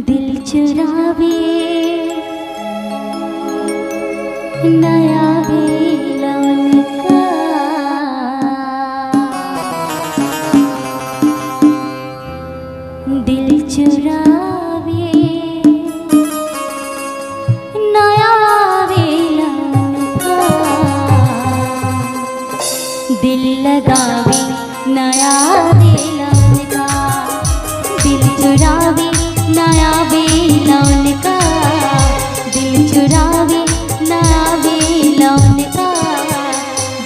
दिल चुरावे नया बेलन का, दिल चुरावे नया बेलन का, दिल लगावे नया बेलन का, दिल चुरावे नया बेलन का, दिल चुरावे नया बेलन का,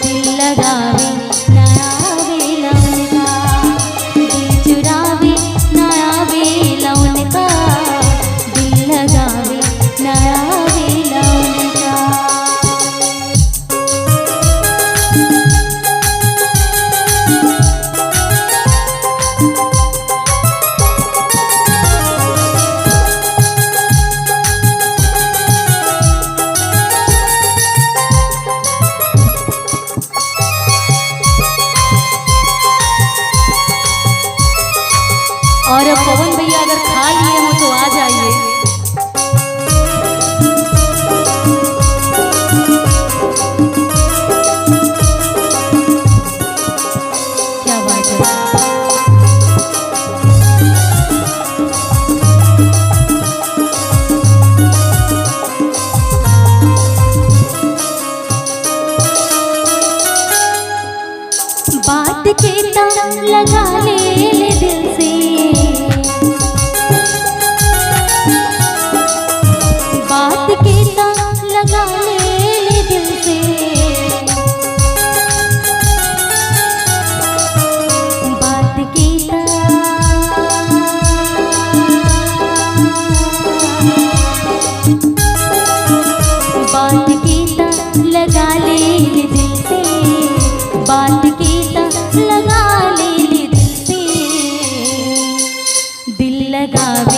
दिल लगावे नया बेलन का, दिल चुरावे नया बेलन का, दिल लगावे नया बेलन का। और पवन भैया अगर खा लिए हो तो आ जाइए। क्या बात है। बात के ताम लगा ले दिल से, बात के ताम लगा ले दिल से, बात के बात के ताम लगा ले दिल से, बात के ताम लगा ले दिल से, दिल लगावे